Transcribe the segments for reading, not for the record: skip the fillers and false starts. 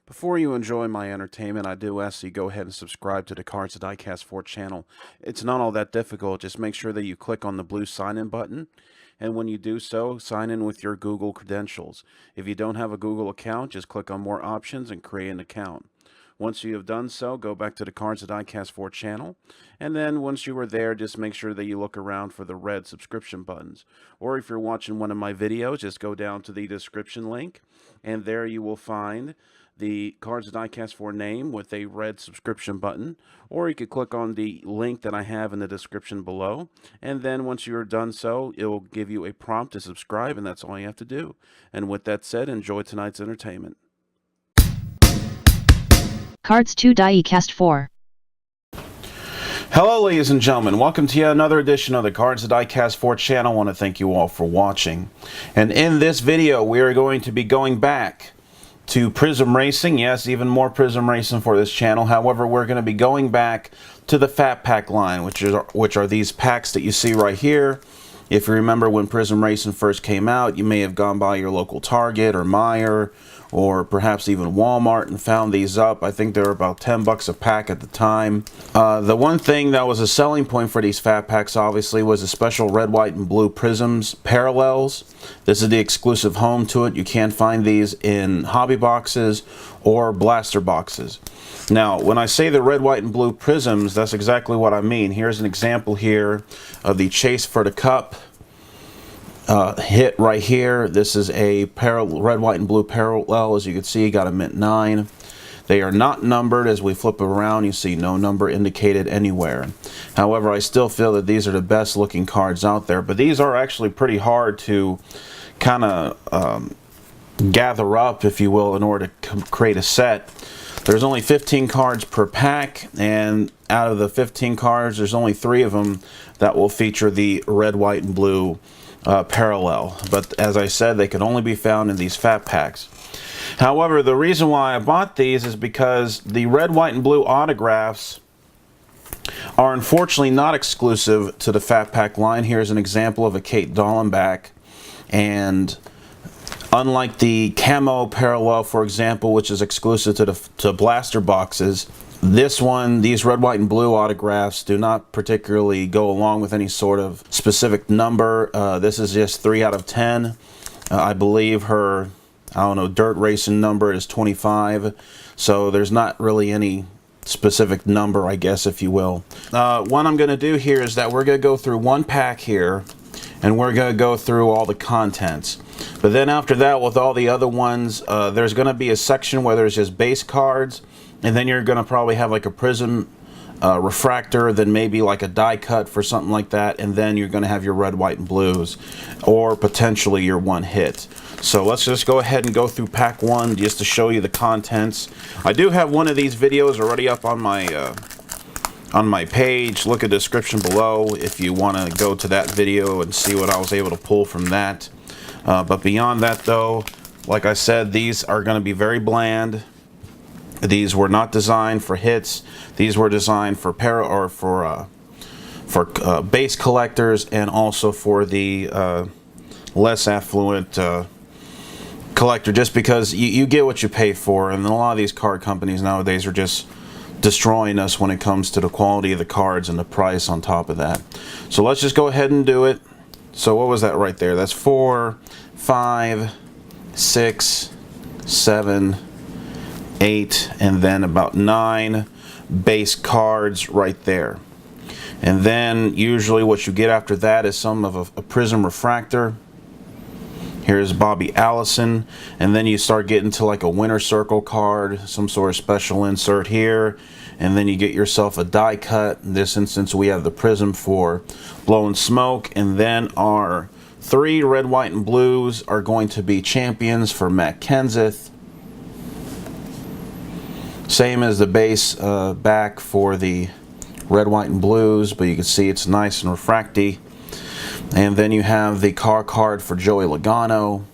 Before you enjoy my entertainment, I do ask that you go ahead and subscribe to the Cards of Diecast 4 channel. It's not all that difficult. Just make sure that you click on the blue sign-in button. And when you do so, sign in with your Google credentials. If you don't have a Google account, just click on More Options and create an account. Once you have done so, go back to the Cards of Diecast 4 channel, and then once you are there, just make sure that you look around for the red subscription buttons. Or if you're watching one of my videos, just go down to the description link, and there you will find the Cards of Diecast 4 name with a red subscription button, or you could click on the link that I have in the description below, and then once you're done so, it will give you a prompt to subscribe, and that's all you have to do. And with that said, enjoy tonight's entertainment. Cards 2 Diecast 4. Hello ladies and gentlemen, welcome to yet another edition of the Cards of Diecast 4 channel. I want to thank you all for watching. And in this video we are going to be going back to Prizm Racing. Yes, even more Prizm Racing for this channel. However, we're going to be going back to the Fat Pack line, which are these packs that you see right here. If you remember when Prizm Racing first came out, you may have gone by your local Target or Meijer or perhaps even Walmart and found these up. I think they were about 10 bucks a pack at the time. The one thing that was a selling point for these Fat Packs obviously was the special red, white, and blue Prizms parallels. This is the exclusive home to it. You can't find these in hobby boxes or blaster boxes. Now, when I say the red, white, and blue Prizms, that's exactly what I mean. Here's an example here of the Chase for the Cup hit right here. This is a red, white, and blue parallel. As you can see, got a mint 9. They are not numbered. As we flip around, you see no number indicated anywhere. However, I still feel that these are the best looking cards out there, but these are actually pretty hard to kind of gather up, if you will, in order to create a set. There's only 15 cards per pack, and out of the 15 cards, there's only 3 of them that will feature the red, white, and blue parallel. But as I said, they can only be found in these Fat Packs. However, the reason why I bought these is because the red, white, and blue autographs are unfortunately not exclusive to the Fat Pack line. Here's an example of a Kate Dallenbach, and unlike the camo parallel, for example, which is exclusive to blaster boxes, this one, these red, white, and blue autographs do not particularly go along with any sort of specific number. This is just 3 out of 10. I believe her, I don't know, dirt racing number is 25. So there's not really any specific number, I guess, if you will. What I'm going to do here is that we're going to go through one pack here, and we're going to go through all the contents. But then after that, with all the other ones, there's going to be a section where there's just base cards, and then you're going to probably have like a Prizm refractor, then maybe like a die cut for something like that, and then you're going to have your red, white, and blues, or potentially your one hit. So let's just go ahead and go through pack 1 just to show you the contents. I do have one of these videos already up on my page. Look at the description below if you want to go to that video and see what I was able to pull from that. But beyond that, though, like I said, these are going to be very bland. These were not designed for hits. These were designed for base collectors, and also for the less affluent collector, just because you get what you pay for. And a lot of these card companies nowadays are just destroying us when it comes to the quality of the cards and the price on top of that. So let's just go ahead and do it. So what was that right there? That's 4, 5, 6, 7, 8, and then about 9 base cards right there. And then usually what you get after that is some of a Prizm refractor. Here's Bobby Allison, and then you start getting to like a winner circle card, some sort of special insert here, and then you get yourself a die cut. In this instance, we have the Prizm for Blowing Smoke, and then our 3 red, white, and blues are going to be champions for Matt Kenseth. Same as the base back for the red, white, and blues, but you can see it's nice and refracty. And then you have the car card for Joey Logano.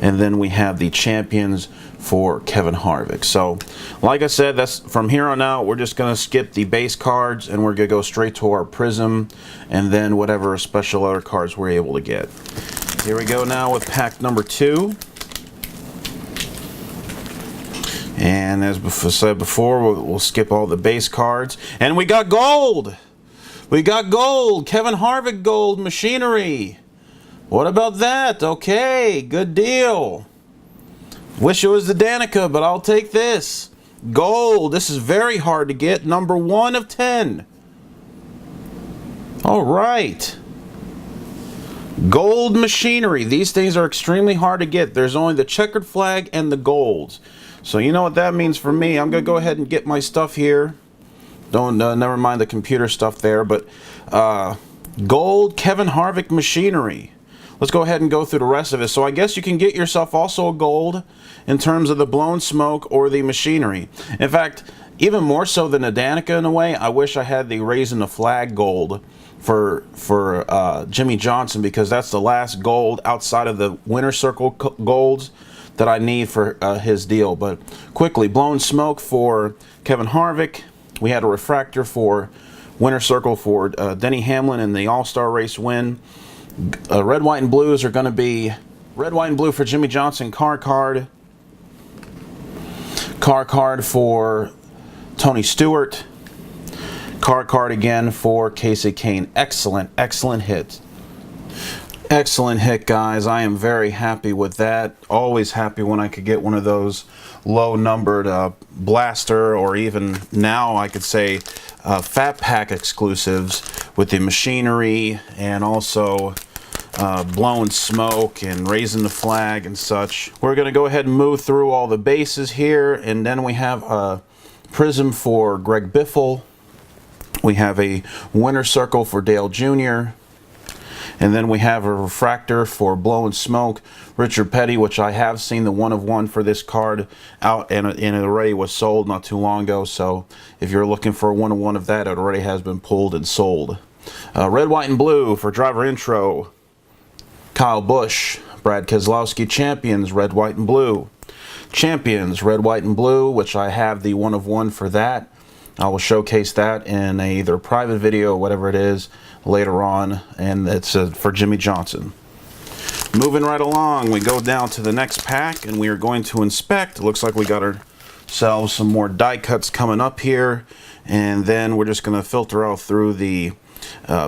And then we have the champions for Kevin Harvick. So, like I said, that's from here on out, we're just going to skip the base cards, and we're going to go straight to our Prizm, and then whatever special other cards we're able to get. Here we go now with pack number 2. And as said before, we'll skip all the base cards. And we got gold! We got gold! Kevin Harvick gold machinery. What about that? Okay, good deal. Wish it was the Danica, but I'll take this. Gold. This is very hard to get. Number 1 of 10. All right. Gold machinery. These things are extremely hard to get. There's only the checkered flag and the golds. So you know what that means for me. I'm going to go ahead and get my stuff here. Don't never mind the computer stuff there, but gold Kevin Harvick machinery. Let's go ahead and go through the rest of it. So I guess you can get yourself also a gold in terms of the blown smoke or the machinery. In fact, even more so than the Danica in a way, I wish I had the raising the flag gold for Jimmy Johnson, because that's the last gold outside of the winner circle golds that I need for his deal. But quickly, blown smoke for Kevin Harvick. We had a refractor for winner circle for Denny Hamlin in the All-Star race win. Red, white, and blues are going to be red, white, and blue for Jimmy Johnson. Car card for Tony Stewart. Car card again for Casey Kane. Excellent, excellent hit. Excellent hit, guys. I am very happy with that. Always happy when I could get one of those low-numbered blaster, or even now I could say Fat Pack exclusives with the machinery and also blowing smoke and raising the flag and such. We're going to go ahead and move through all the bases here, and then we have a Prizm for Greg Biffle. We have a winner circle for Dale Jr., and then we have a refractor for blowing smoke Richard Petty, which I have seen the 1 of 1 for this card out, and it already was sold not too long ago. So if you're looking for a 1 of 1 of that, it already has been pulled and sold. Red, white, and blue for driver intro Kyle Busch. Brad Keselowski Champions, red, white, and blue. Champions, red, white, and blue, which I have the 1 of 1 for that. I will showcase that in either private video or whatever it is later on, and it's for Jimmy Johnson. Moving right along, we go down to the next pack, and we are going to inspect. It looks like we got ourselves some more die cuts coming up here, and then we're just going to filter out through the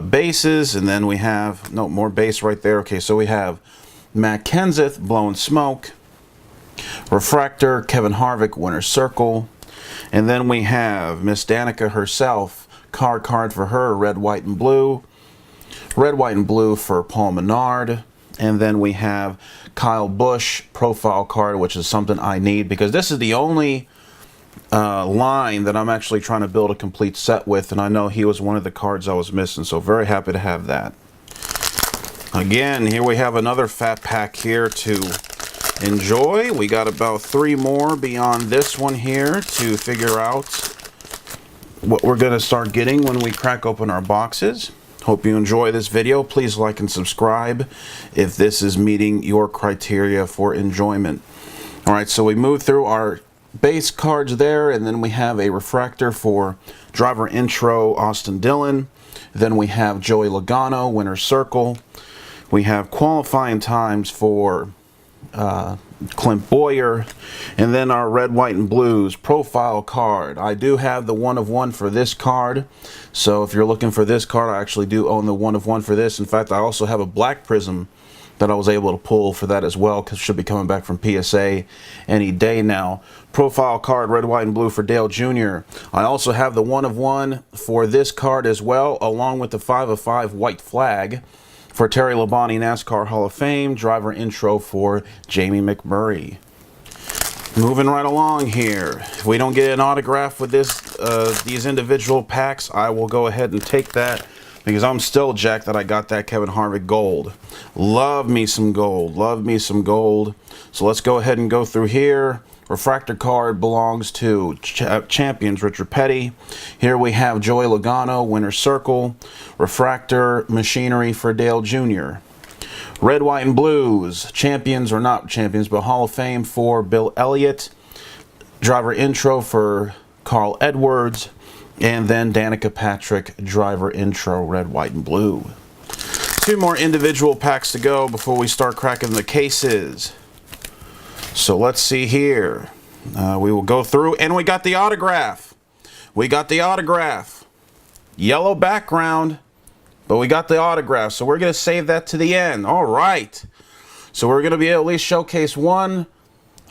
bases, and then we have no more base right there. Okay, so we have Matt Kenseth blowing smoke, refractor Kevin Harvick winner circle, and then we have Miss Danica herself, card for her, red, white, and blue. Red, white, and blue for Paul Menard. And then we have Kyle Busch profile card, which is something I need because this is the only line that I'm actually trying to build a complete set with, and I know he was one of the cards I was missing, so very happy to have that. Again, here we have another fat pack here to enjoy. We got about 3 more beyond this one here to figure out what we're going to start getting when we crack open our boxes. Hope you enjoy this video. Please like and subscribe if this is meeting your criteria for enjoyment. Alright, so we move through our base cards there, and then we have a refractor for driver intro Austin Dillon. Then we have Joey Logano, winner circle. We have qualifying times for Clint Boyer, and then our red, white, and blues profile card. I do have the 1 of 1 for this card, so if you're looking for this card, I actually do own the 1 of 1 for this. In fact, I also have a black Prizm that I was able to pull for that as well, because it should be coming back from PSA any day now. Profile card, red, white, and blue for Dale Jr. I also have the 1 of 1 for this card as well, along with the 5 of 5 white flag for Terry Labonte, NASCAR Hall of Fame. Driver intro for Jamie McMurray. Moving right along here. If we don't get an autograph with these individual packs, I will go ahead and take that, because I'm still jacked that I got that Kevin Harvick gold. Love me some gold. Love me some gold. So let's go ahead and go through here. Refractor card belongs to Champions Richard Petty. Here we have Joey Logano, winner circle. Refractor machinery for Dale Jr. Red, white, and blues. Champions, or not champions, but Hall of Fame for Bill Elliott. Driver intro for Carl Edwards. And then Danica Patrick, driver intro, red, white, and blue. 2 more individual packs to go before we start cracking the cases. So let's see here. We will go through, and we got the autograph. We got the autograph. Yellow background, but we got the autograph, so we're going to save that to the end. All right. So we're going to be able to at least showcase one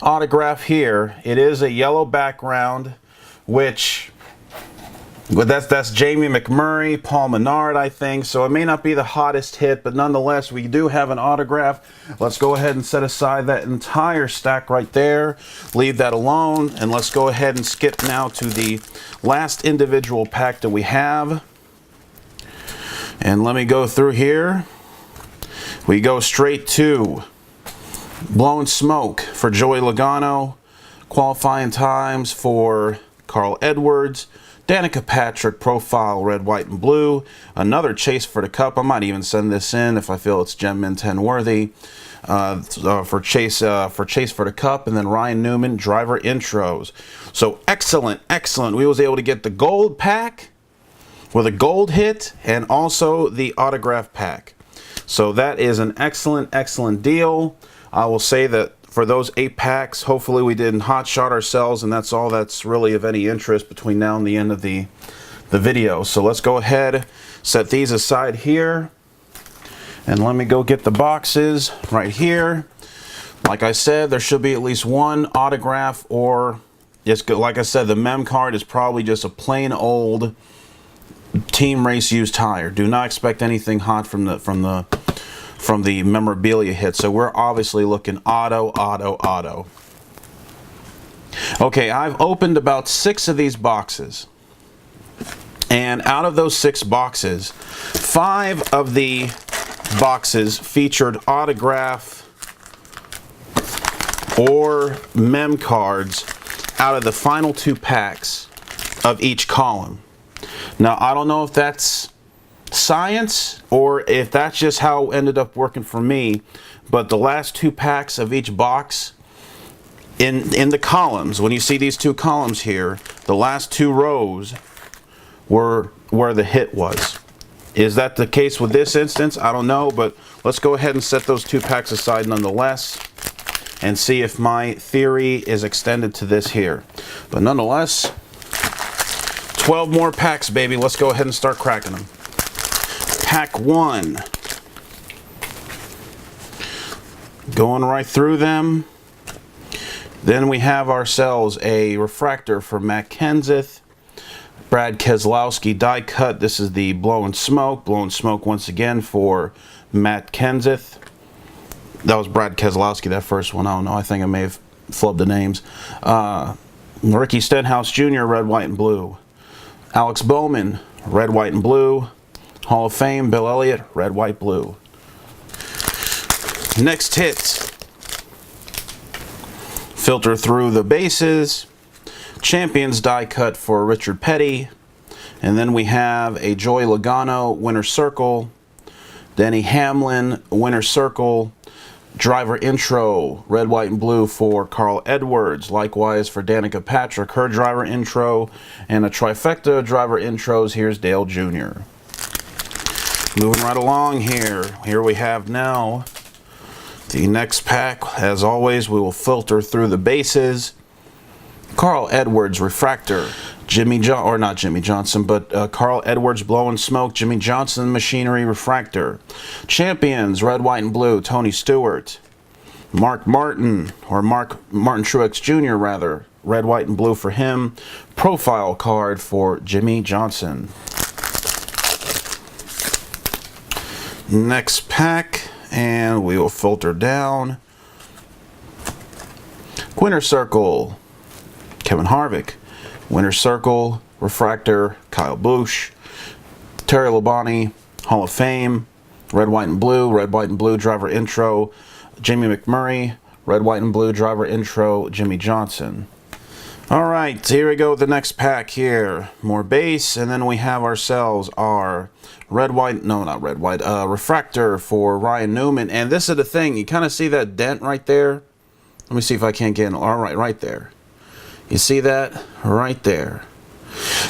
autograph here. It is a yellow background, which... But that's Jamie McMurray, Paul Menard, I think. So it may not be the hottest hit, but nonetheless, we do have an autograph. Let's go ahead and set aside that entire stack right there. Leave that alone. And let's go ahead and skip now to the last individual pack that we have. And let me go through here. We go straight to Blowing Smoke for Joey Logano. Qualifying times for Carl Edwards. Danica Patrick profile, red, white, and blue. Another chase for the cup. I might even send this in if I feel it's Gem Min 10 worthy. For chase for the cup, and then Ryan Newman driver intros. So excellent. We was able to get the gold pack with a gold hit and also the autograph pack. So that is an excellent deal. I will say that for those 8 packs, hopefully we didn't hotshot ourselves, and that's all that's really of any interest between now and the end of the video. So let's go ahead, set these aside here, and let me go get the boxes right here. Like I said, there should be at least one autograph, or just like I said, the mem card is probably just a plain old Team Race used tire. Do not expect anything hot from the memorabilia hit. So we're obviously looking auto. Okay, I've opened about 6 of these boxes, and out of those 6 boxes, 5 of the boxes featured autograph or mem cards out of the final 2 packs of each column. Now, I don't know if that's science or if that's just how it ended up working for me, but the last 2 packs of each box in the columns, when you see these 2 columns here, the last 2 rows were where the hit was. Is that the case with this instance? I don't know, but let's go ahead and set those 2 packs aside nonetheless and see if my theory is extended to this here. But nonetheless, 12 more packs, baby. Let's go ahead and start cracking them. Pack 1. Going right through them. Then we have ourselves a refractor for Matt Kenseth. Brad Keselowski die cut. This is the Blowing Smoke. Blowing Smoke once again for Matt Kenseth. That was Brad Keselowski, that first one. I don't know. I think I may have flubbed the names. Ricky Stenhouse Jr., red, white, and blue. Alex Bowman, red, white, and blue. Hall of Fame, Bill Elliott, red, white, blue. Next hit. Filter through the bases. Champions die cut for Richard Petty. And then we have a Joey Logano winner circle. Denny Hamlin winner circle. Driver intro, red, white, and blue for Carl Edwards. Likewise for Danica Patrick, her driver intro. And a trifecta driver intros. Here's Dale Jr. Moving right along here. Here we have now the next pack. As always, we will filter through the bases. Carl Edwards refractor. Carl Edwards Blowing Smoke. Jimmy Johnson Machinery refractor. Champions, red, white, and blue. Tony Stewart. Mark Martin Truex Jr. rather. Red, white, and blue for him. Profile card for Jimmy Johnson. Next pack, and we will filter down. Winner circle, Kevin Harvick. Winner circle, refractor, Kyle Busch. Terry Labonte, Hall of Fame. Red, white, and blue driver intro, Jamie McMurray. Red, white, and blue driver intro, Jimmy Johnson. All right, here we go with the next pack here. More base, and then we have ourselves our refractor for Ryan Newman. And this is the thing, you kind of see that dent right there? Let me see if I can't get it. All right, right there. You see that? Right there.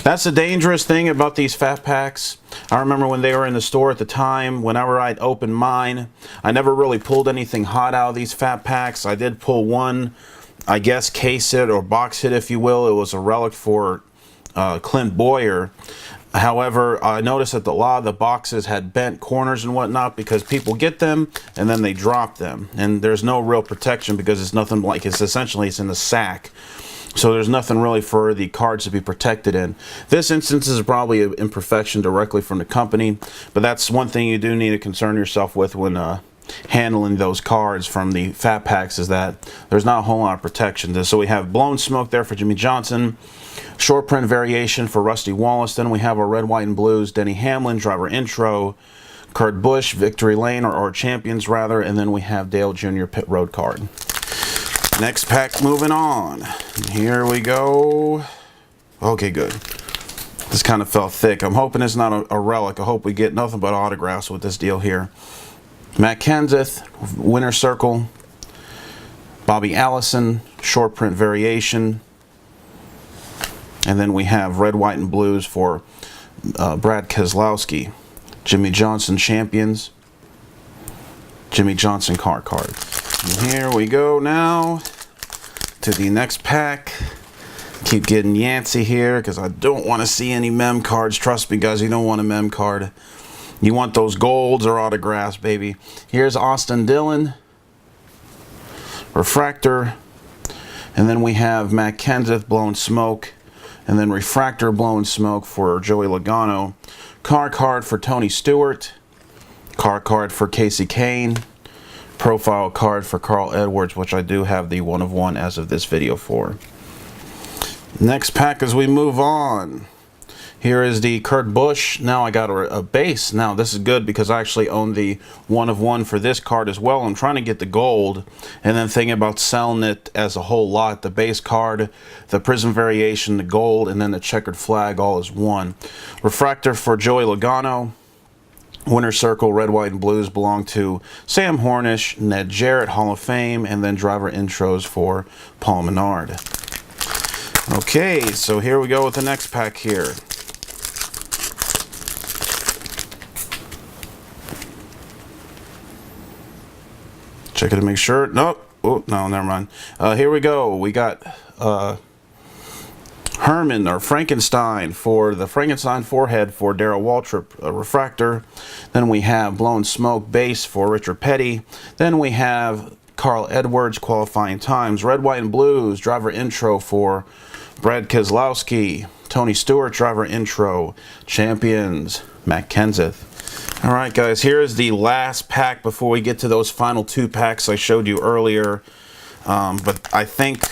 That's the dangerous thing about these fat packs. I remember when they were in the store at the time, whenever I'd open mine, I never really pulled anything hot out of these fat packs. I did pull one I guess, case hit or box hit, if you will. It was a relic for Clint Boyer. However, I noticed that a lot of the boxes had bent corners and whatnot because people get them and then they drop them. And there's no real protection because it's nothing like, it's essentially, it's in a sack. So there's nothing really for the cards to be protected in. This instance is probably an imperfection directly from the company, but that's one thing you do need to concern yourself with when handling those cards from the fat packs, is that there's not a whole lot of protection. So we have Blown Smoke there for Jimmy Johnson, short print variation for Rusty Wallace. Then we have our red, white, and blues, Denny Hamlin, driver intro, Kurt Busch, victory lane, or champions rather, and then we have Dale Jr. pit road card. Next pack, moving on. Here we go. Okay, good. This kind of felt thick. I'm hoping it's not a relic. I hope we get nothing but autographs with this deal here. Matt Kenseth, winner circle. Bobby Allison, short print variation. And then we have red, white, and blues for Brad Keselowski. Jimmy Johnson champions. Jimmy Johnson card. And here we go now to the next pack. Keep getting Yancey here because I don't want to see any mem cards. Trust me, guys, you don't want a mem card. You want those golds or autographs, baby. Here's Austin Dillon, refractor, and then we have Matt Kenseth, Blown Smoke, and then refractor, Blown Smoke for Joey Logano, card for Tony Stewart, card for Casey Kane, profile card for Carl Edwards, which I do have the 1 of 1 as of this video for. Next pack as we move on. Here is the Kurt Busch. Now I got a base. Now this is good because I actually own the 1 of 1 for this card as well. I'm trying to get the gold and then thinking about selling it as a whole lot. The base card, the Prizm variation, the gold, and then the checkered flag all as one. Refractor for Joey Logano. Winner circle, red, white, and blues belong to Sam Hornish, Ned Jarrett, Hall of Fame, and then driver intros for Paul Menard. Okay, so here we go with the next pack here. Check it to make sure. Nope. Oh, no, never mind. Here we go. We got Herman or Frankenstein for the Frankenstein forehead for Darrell Waltrip, a refractor. Then we have Blown Smoke base for Richard Petty. Then we have Carl Edwards qualifying times. Red, white, and blues driver intro for Brad Keselowski. Tony Stewart driver intro. Champions Matt Kenseth. All right, guys, here is the last pack before we get to those final 2 packs I showed you earlier. But I think,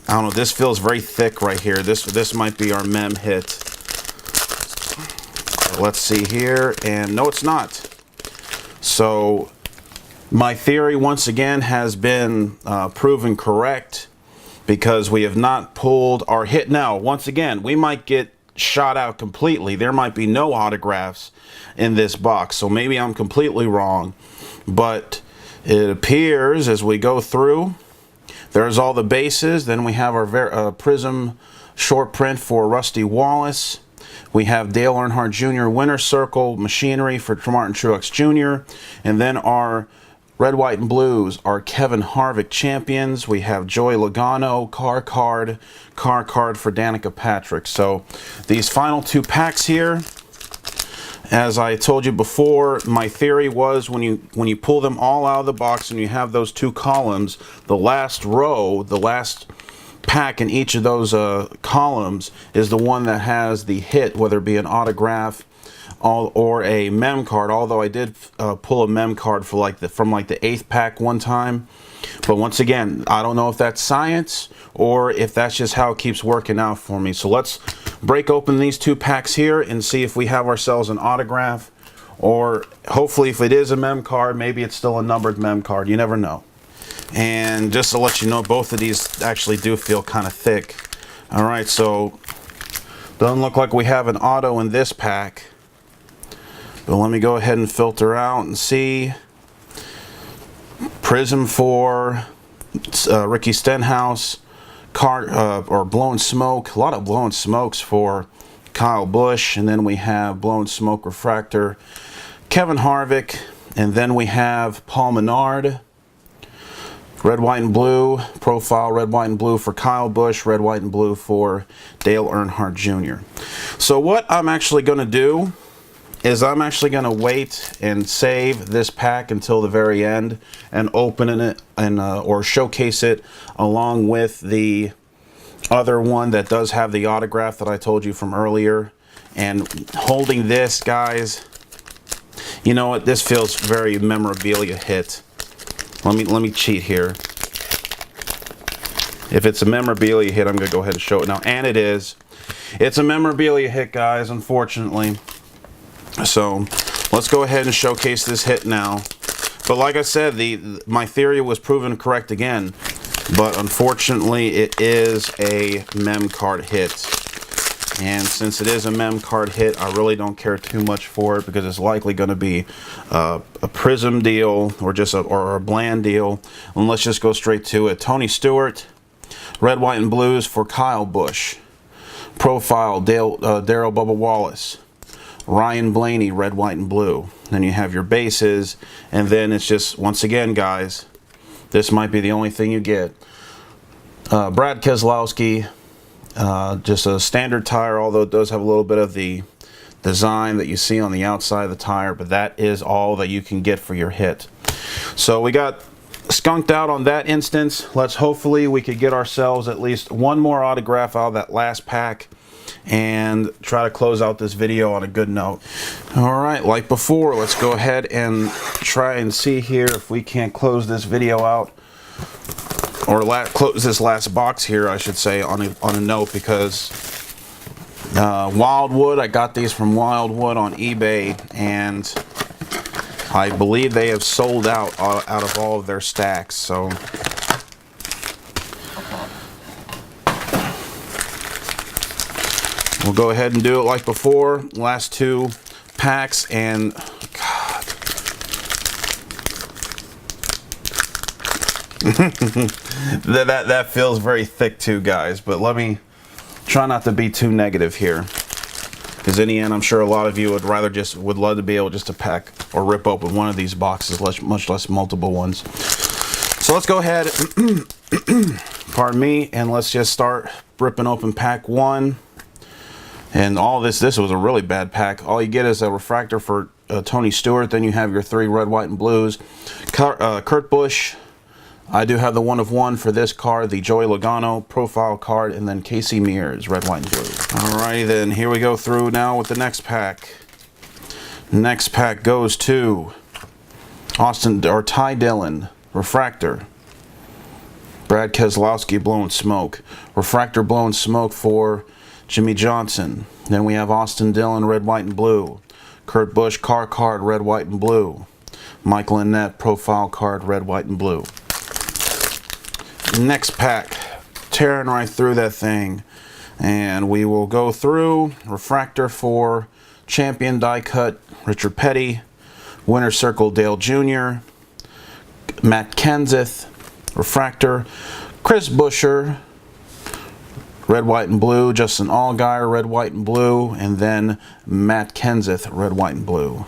I don't know, this feels very thick right here. This might be our mem hit. Let's see here, and no, it's not. So my theory once again has been proven correct because we have not pulled our hit. Now, once again, we might get shot out completely. There might be no autographs in this box, so maybe I'm completely wrong, but it appears as we go through, there's all the bases. Then we have our Prizm short print for Rusty Wallace. We have Dale Earnhardt Jr. winner circle machinery for Martin Truex Jr. And then our red, white, and blues are Kevin Harvick champions. We have Joey Logano car card for Danica Patrick. So these final 2 packs here, as I told you before, my theory was when you pull them all out of the box and you have those 2 columns, the last row, the last pack in each of those columns is the one that has the hit, whether it be an autograph or a mem card. Although I did pull a mem card for from the 8th pack one time, but once again, I don't know if that's science or if that's just how it keeps working out for me. So let's break open these 2 packs here and see if we have ourselves an autograph, or hopefully if it is a mem card, maybe it's still a numbered mem card. You never know. And just to let you know, both of these actually do feel kind of thick. All right, so doesn't look like we have an auto in this pack. But let me go ahead and filter out and see. Prizm for Ricky Stenhouse, or Blown Smoke. A lot of Blown Smokes for Kyle Busch. And then we have Blown Smoke refractor Kevin Harvick. And then we have Paul Menard. Red, white, and blue profile, red, white, and blue for Kyle Busch, red, white, and blue for Dale Earnhardt Jr. So what I'm actually going to do is I'm actually going to wait and save this pack until the very end and open it and or showcase it along with the other one that does have the autograph that I told you from earlier. And holding this, guys, you know what? This feels very memorabilia hit. Let me cheat here. If it's a memorabilia hit, I'm going to go ahead and show it now. And it is. It's a memorabilia hit, guys, unfortunately. So let's go ahead and showcase this hit now. But like I said, my theory was proven correct again. But unfortunately, it is a mem card hit. And since it is a mem card hit, I really don't care too much for it because it's likely going to be a Prizm deal or just a bland deal. And let's just go straight to it. Tony Stewart, red, white, and blues for Kyle Busch. Profile, Darrell Bubba Wallace. Ryan Blaney, red, white, and blue. Then you have your bases, and then it's just, once again, guys, this might be the only thing you get. Brad Keselowski. Just a standard tire, although it does have a little bit of the design that you see on the outside of the tire, but that is all that you can get for your hit. So we got skunked out on that instance. Hopefully we could get ourselves at least one more autograph out of that last pack and try to close out this video on a good note. Alright, like before, let's go ahead and try and see here if we can't close this video out. Or close this last box here, I should say, on a note, because Wildwood, I got these from Wildwood on eBay, and I believe they have sold out of all of their stacks. So we'll go ahead and do it like before. Last two packs, and God. that feels very thick too, guys, but let me try not to be too negative here, because in the end I'm sure a lot of you would love to be able just to pack or rip open one of these boxes, much less multiple ones. So let's go ahead pardon me, and let's just start ripping open pack one. And all this was a really bad pack. All you get is a refractor for Tony Stewart, then you have your three red, white, and blues. Kurt Busch. I do have the 1 of 1 for this card, the Joey Logano profile card, and then Casey Mears, red, white, and blue. Alrighty then, here we go through now with the next pack. Next pack goes to Ty Dillon, refractor. Brad Keselowski, blowing smoke. Refractor, blowing smoke for Jimmy Johnson. Then we have Austin Dillon, red, white, and blue. Kurt Busch, car card, red, white, and blue. Michael Annett, profile card, red, white, and blue. Next pack, tearing right through that thing, and we will go through refractor for champion die cut Richard Petty, winner circle Dale Jr., Matt Kenseth, refractor Chris Buescher, red, white, and blue, Justin Allgaier, red, white, and blue, and then Matt Kenseth, red, white, and blue.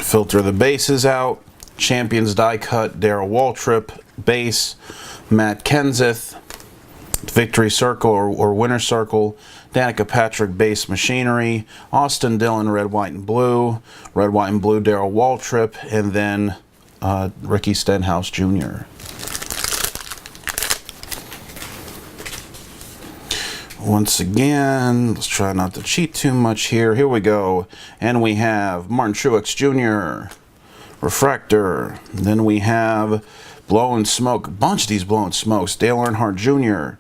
Filter the bases out. Champions die cut, Darrell Waltrip, base, Matt Kenseth, victory circle or winner circle, Danica Patrick, base machinery, Austin Dillon, red, white, and blue, Darrell Waltrip, and then Ricky Stenhouse Jr. Once again, let's try not to cheat too much here. Here we go. And we have Martin Truex Jr., refractor. Then we have blowing smoke, a bunch of these blowing smokes. Dale Earnhardt Jr.,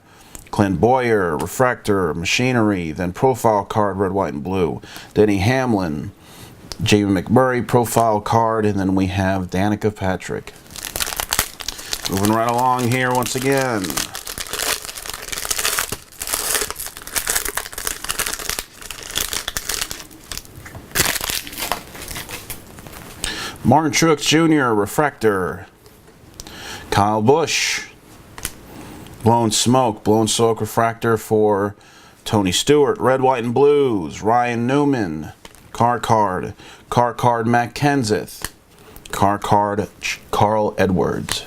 Clint Boyer, refractor, machinery. Then profile card, red, white, and blue. Denny Hamlin, Jamie McMurray, profile card. And then we have Danica Patrick. Moving right along here once again. Martin Truex Jr., refractor. Kyle Busch, blown smoke refractor for Tony Stewart. Red, white, and blues, Ryan Newman. Car card Matt Kenseth. Car card Carl Edwards.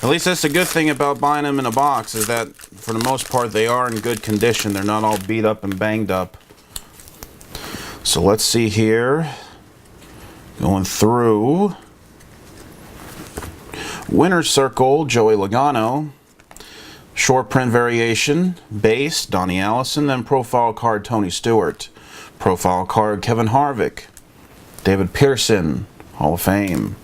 At least that's the good thing about buying them in a box, is that for the most part they are in good condition. They're not all beat up and banged up. So let's see here. Going through. Winner's Circle, Joey Logano. Short print variation, base, Donnie Allison. Then profile card, Tony Stewart. Profile card, Kevin Harvick. David Pearson, Hall of Fame.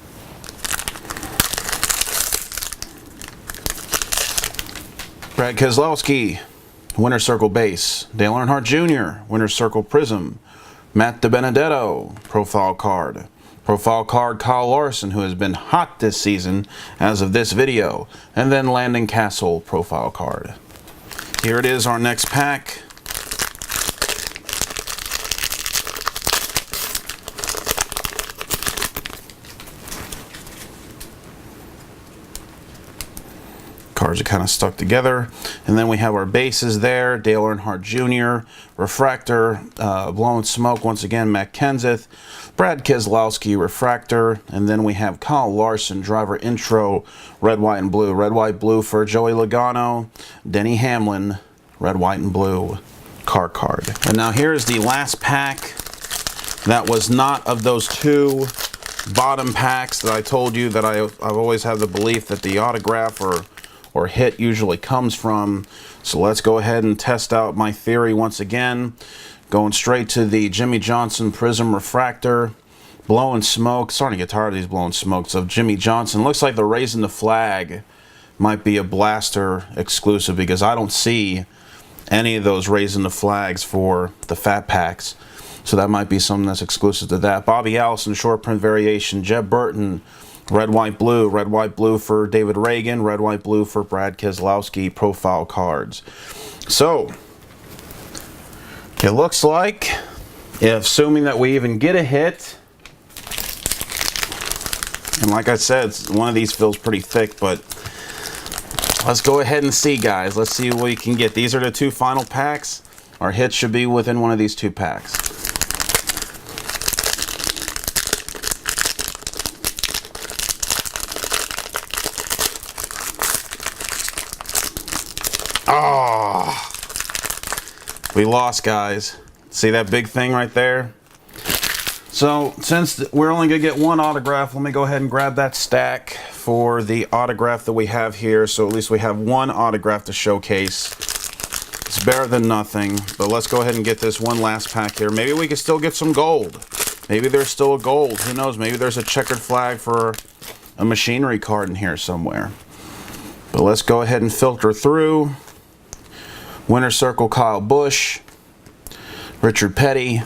Brad Keselowski, Winner's Circle base. Dale Earnhardt Jr., Winner's Circle Prizm. Matt DiBenedetto, profile card. Profile card, Kyle Larson, who has been hot this season as of this video. And then Landon Castle, profile card. Here it is, our next pack. Cards are kind of stuck together. And then we have our bases there. Dale Earnhardt Jr., Refractor, Blowing Smoke, once again, Matt Kenseth. Brad Keselowski, Refractor. And then we have Kyle Larson, Driver Intro, Red, White, and Blue. Red, White, Blue for Joey Logano. Denny Hamlin, Red, White, and Blue car card. And now here is the last pack that was not of those two bottom packs that I told you that I've always had the belief that the autograph or hit usually comes from. So let's go ahead and test out my theory once again. Going straight to the Jimmie Johnson Prizm Refractor. Blowing Smoke. Starting to get tired of these Blowing Smokes of Jimmie Johnson. Looks like the Raising the Flag might be a Blaster exclusive, because I don't see any of those Raising the Flags for the fat packs. So that might be something that's exclusive to that. Bobby Allison short print variation. Jeb Burton, Red, White, Blue. Red, White, Blue for David Reagan. Red, White, Blue for Brad Keselowski profile cards. So, it looks like, assuming that we even get a hit, and like I said, one of these feels pretty thick, but let's go ahead and see, guys. Let's see what we can get. These are the two final packs. Our hits should be within one of these two packs. Oh, we lost, guys. See that big thing right there? So since we're only going to get one autograph, let me go ahead and grab that stack for the autograph that we have here. So at least we have one autograph to showcase. It's better than nothing. But let's go ahead and get this one last pack here. Maybe we can still get some gold. Maybe there's still a gold. Who knows? Maybe there's a checkered flag for a machinery card in here somewhere. But let's go ahead and filter through. Winner's Circle, Kyle Busch, Richard Petty,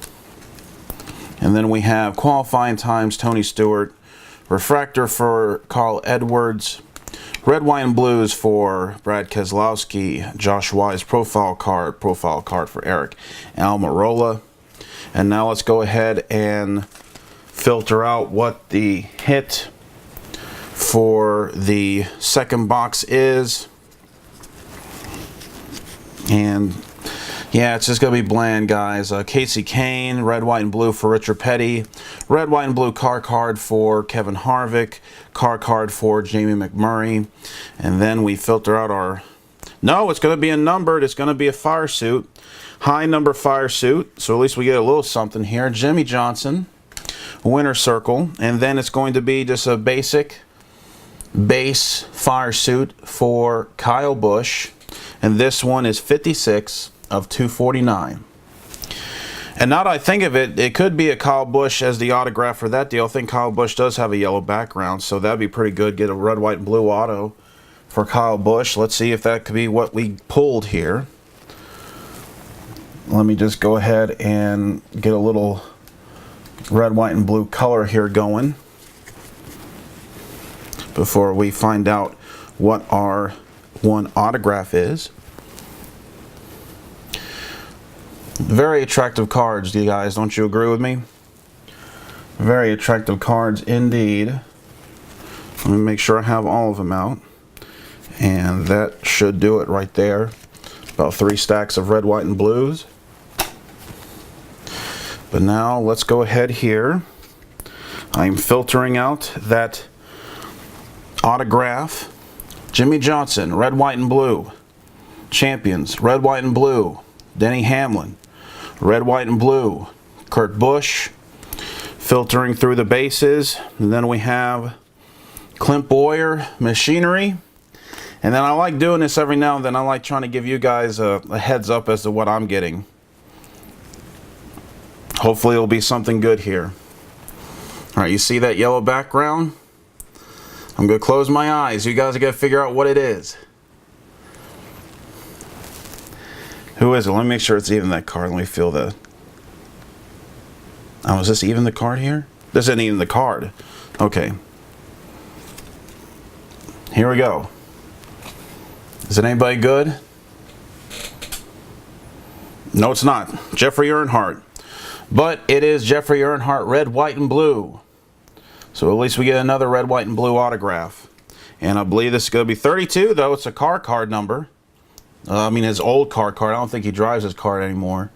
and then we have qualifying times, Tony Stewart, Refractor for Carl Edwards, Red, White, and Blues for Brad Keselowski, Josh Wise profile card for Eric Almirola. And now let's go ahead and filter out what the hit for the second box is. And yeah, it's just going to be bland, guys. Casey Kane, Red, White, and Blue for Richard Petty. Red, White, and Blue car card for Kevin Harvick. Car card for Jamie McMurray. And then we filter out our... No, it's going to be a numbered. It's going to be a fire suit. High number fire suit. So at least we get a little something here. Jimmie Johnson, Winner's Circle. And then it's going to be just a basic base fire suit for Kyle Busch. And this one is 56 of 249. And now that I think of it, it could be a Kyle Busch as the autograph for that deal. I think Kyle Busch does have a yellow background, so that'd be pretty good. Get a red, white, and blue auto for Kyle Busch. Let's see if that could be what we pulled here. Let me just go ahead and get a little red, white, and blue color here going before we find out what our one autograph is. Very attractive cards, you guys. Don't you agree with me? Very attractive cards indeed. Let me make sure I have all of them out. And that should do it right there. About 3 stacks of red, white, and blues. But now let's go ahead here. I'm filtering out that autograph. Jimmy Johnson, red, white, and blue. Champions, red, white, and blue. Denny Hamlin, red, white, and blue. Kurt Busch. Filtering through the bases. And then we have Clint Boyer, Machinery. And then I like doing this every now and then. I like trying to give you guys a heads up as to what I'm getting. Hopefully it'll be something good here. Alright, you see that yellow background? I'm going to close my eyes. You guys are going to figure out what it is. Who is it? Let me make sure it's even that card. Let me feel the... Oh, is this even the card here? This isn't even the card. Okay. Here we go. Is it anybody good? No, it's not. Jeffrey Earnhardt. But it is Jeffrey Earnhardt, red, white, and blue. So at least we get another red, white, and blue autograph. And I believe this is going to be 32, though. It's a car card number. I mean, his old car card. I don't think he drives his card anymore.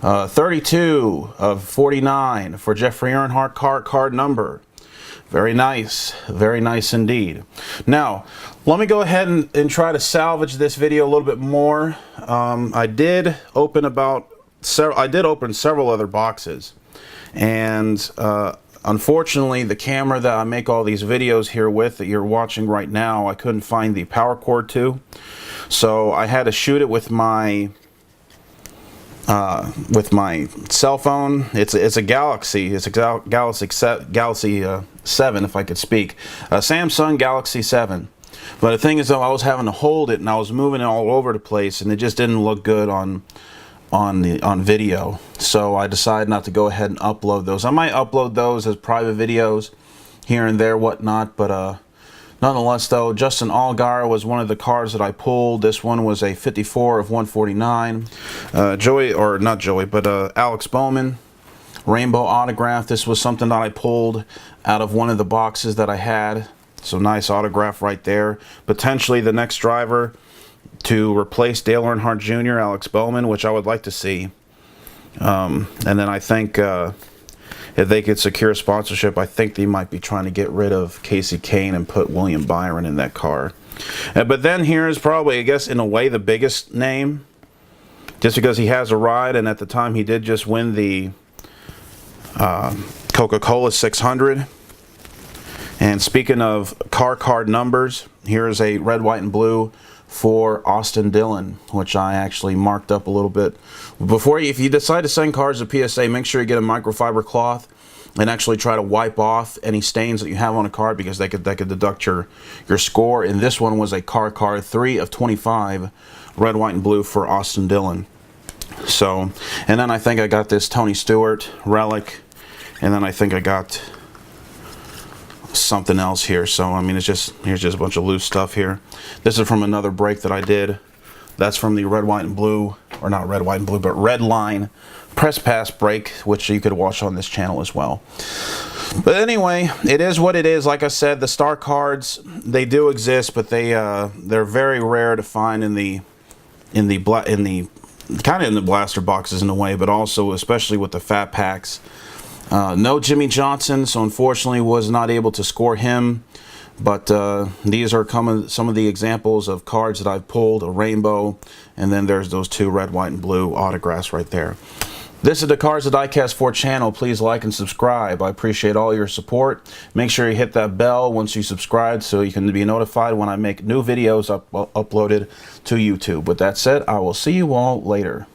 32 of 49 for Jeffrey Earnhardt car card number. Very nice indeed. Now, let me go ahead and try to salvage this video a little bit more. I did open several other boxes, and unfortunately, the camera that I make all these videos here with that you're watching right now, I couldn't find the power cord to, so I had to shoot it with my cell phone. It's a Galaxy. It's a Galaxy 7, if I could speak. A Samsung Galaxy 7. But the thing is, though, I was having to hold it and I was moving it all over the place, and it just didn't look good on video. So I decided not to go ahead and upload those. I might upload those as private videos here and there, whatnot. But nonetheless, though, Justin Allgaier was one of the cards that I pulled. This one was a 54 of 149. Alex Bowman, rainbow autograph. This was something that I pulled out of one of the boxes that I had. So nice autograph right there. Potentially the next driver to replace Dale Earnhardt Jr., Alex Bowman, which I would like to see. And then I think if they could secure sponsorship, I think they might be trying to get rid of Casey Kane and put William Byron in that car. But then here is probably, I guess, in a way, the biggest name, just because he has a ride, and at the time he did just win the Coca-Cola 600. And speaking of car card numbers, here is a red, white, and blue for Austin Dillon, which I actually marked up a little bit. If you decide to send cards to PSA, make sure you get a microfiber cloth and actually try to wipe off any stains that you have on a card, because they could deduct your score. And this one was a car card, 3 of 25, red, white, and blue for Austin Dillon. So, and then I think I got this Tony Stewart relic, and then I think I got something else here. So I mean, here's just a bunch of loose stuff here. This is from another break that I did. That's from the red, white, and blue, or not red, white, and blue, but red line press pass break, which you could watch on this channel as well. But anyway, it is what it is. Like I said, the star cards, they do exist, but they're very rare to find in the kind of in the blaster boxes in a way, but also especially with the fat packs. No Jimmy Johnson, so unfortunately was not able to score him. But these are some of the examples of cards that I've pulled, a rainbow, and then there's those 2 red, white, and blue autographs right there. This is the Cards That Die-Cast 4 channel. Please like and subscribe. I appreciate all your support. Make sure you hit that bell once you subscribe so you can be notified when I make new videos uploaded to YouTube. With that said, I will see you all later.